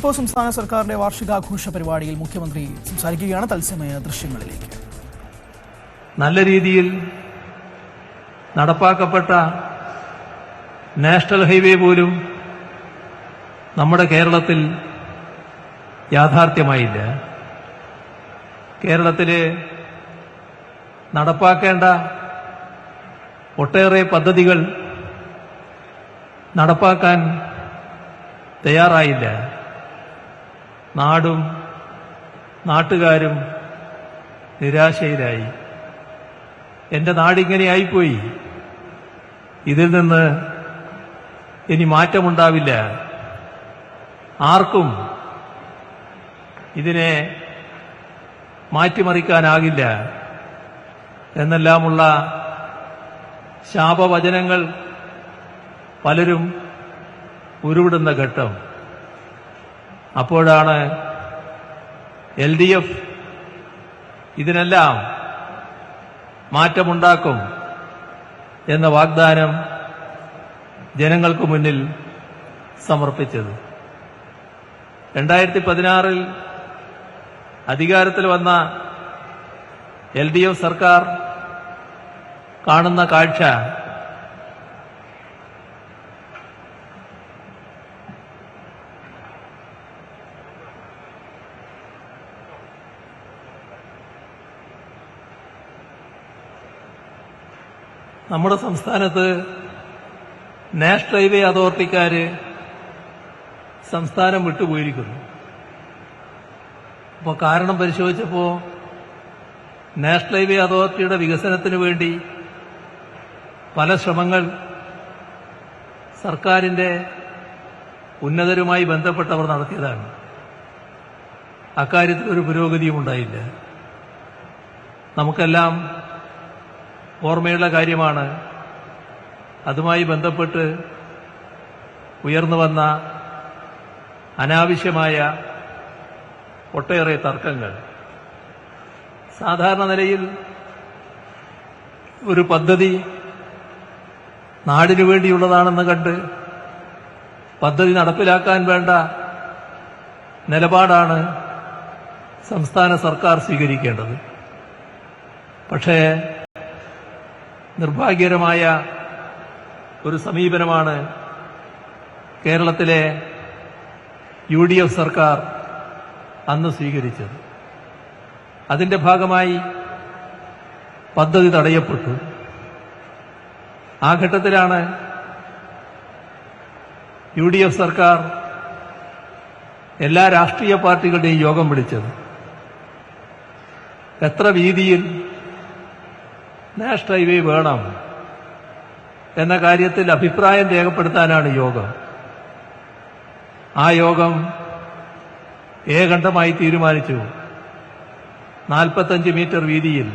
ഇപ്പോൾ സംസ്ഥാന സർക്കാരിന്റെ വാർഷികാഘോഷ പരിപാടിയിൽ മുഖ്യമന്ത്രി സംസാരിക്കുകയാണ്. തത്സമയ ദൃശ്യങ്ങളിലേക്ക്. നല്ല രീതിയിൽ നടപ്പാക്കപ്പെട്ട നാഷണൽ ഹൈവേ പോലും നമ്മുടെ കേരളത്തിൽ യാഥാർത്ഥ്യമായില്ല. കേരളത്തിലെ നടപ്പാക്കേണ്ട ഒട്ടേറെ പദ്ധതികൾ നടപ്പാക്കാൻ തയ്യാറായില്ല. നാടും നാട്ടുകാരും നിരാശയിലായി. എന്റെ നാടിങ്ങനെയായിപ്പോയി, ഇതിൽ നിന്ന് ഇനി മാറ്റമുണ്ടാവില്ല, ആർക്കും ഇതിനെ മാറ്റിമറിക്കാനാകില്ല എന്നെല്ലാമുള്ള ശാപവചനങ്ങൾ പലരും ഉരുവിടുന്ന ഘട്ടം. അപ്പോഴാണ് LDF ഇതിനെല്ലാം മാറ്റമുണ്ടാക്കും എന്ന വാഗ്ദാനം ജനങ്ങൾക്ക് മുന്നിൽ സമർപ്പിച്ചത്. 2016 അധികാരത്തിൽ വന്ന LDF സർക്കാർ കാണുന്ന കാഴ്ച നമ്മുടെ സംസ്ഥാനത്ത് നാഷണൽ ഹൈവേ അതോറിറ്റിക്കാര് സംസ്ഥാനം വിട്ടുപോയിരിക്കുന്നു. അപ്പോൾ കാരണം പരിശോധിച്ചപ്പോൾ നാഷണൽ ഹൈവേ അതോറിറ്റിയുടെ വികസനത്തിന് വേണ്ടി പല ശ്രമങ്ങൾ സർക്കാരിന്റെ ഉന്നതരുമായി ബന്ധപ്പെട്ടവർ നടത്തിയതാണ്. അക്കാര്യത്തിൽ ഒരു പുരോഗതിയും ഉണ്ടായില്ല. നമുക്കെല്ലാം ഓർമ്മയുള്ള കാര്യമാണ് അതുമായി ബന്ധപ്പെട്ട് ഉയർന്നു വന്ന അനാവശ്യമായ ഒട്ടേറെ തർക്കങ്ങൾ. സാധാരണ നിലയിൽ ഒരു പദ്ധതി നാടിനു വേണ്ടിയുള്ളതാണെന്ന് കണ്ട് പദ്ധതി നടപ്പിലാക്കാൻ വേണ്ട നിലപാടാണ് സംസ്ഥാന സർക്കാർ സ്വീകരിക്കേണ്ടത്. പക്ഷേ നിർഭാഗ്യകരമായ ഒരു സമീപനമാണ് കേരളത്തിലെ UDF സർക്കാർ അന്ന് സ്വീകരിച്ചത്. അതിന്റെ ഭാഗമായി പദ്ധതി തടയപ്പെട്ടു. ആ ഘട്ടത്തിലാണ് UDF സർക്കാർ എല്ലാ രാഷ്ട്രീയ പാർട്ടികളുടെയും യോഗം വിളിച്ചത്. എത്ര വീതിയിൽ നാഷണൽ ഹൈവേ വേണം എന്ന കാര്യത്തിൽ അഭിപ്രായം രേഖപ്പെടുത്താനാണ് യോഗം. ആ യോഗം ഏകണ്ഠമായി തീരുമാനിച്ചു 45 മീറ്റർ വീതിയിൽ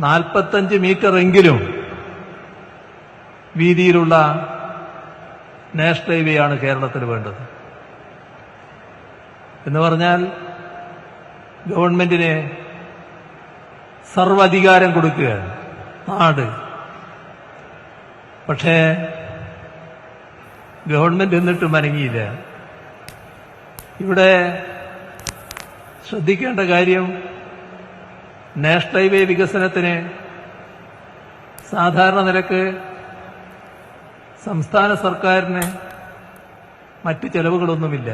45 മീറ്റർ എങ്കിലും വീതിയിലുള്ള നാഷണൽ ഹൈവേയാണ് കേരളത്തിന് വേണ്ടത്. എന്ന് പറഞ്ഞാൽ ഗവൺമെന്റിന് സർവ്വാധികാരം കൊടുക്കുകയാണ് നാട്. പക്ഷേ ഗവൺമെന്റ് എന്നിട്ടും അനങ്ങിയില്ല. ഇവിടെ ശ്രദ്ധിക്കേണ്ട കാര്യം, നാഷണൽ ഹൈവേ വികസനത്തിന് സാധാരണ നിരക്ക് സംസ്ഥാന സർക്കാരിന് മറ്റ് ചെലവുകളൊന്നുമില്ല.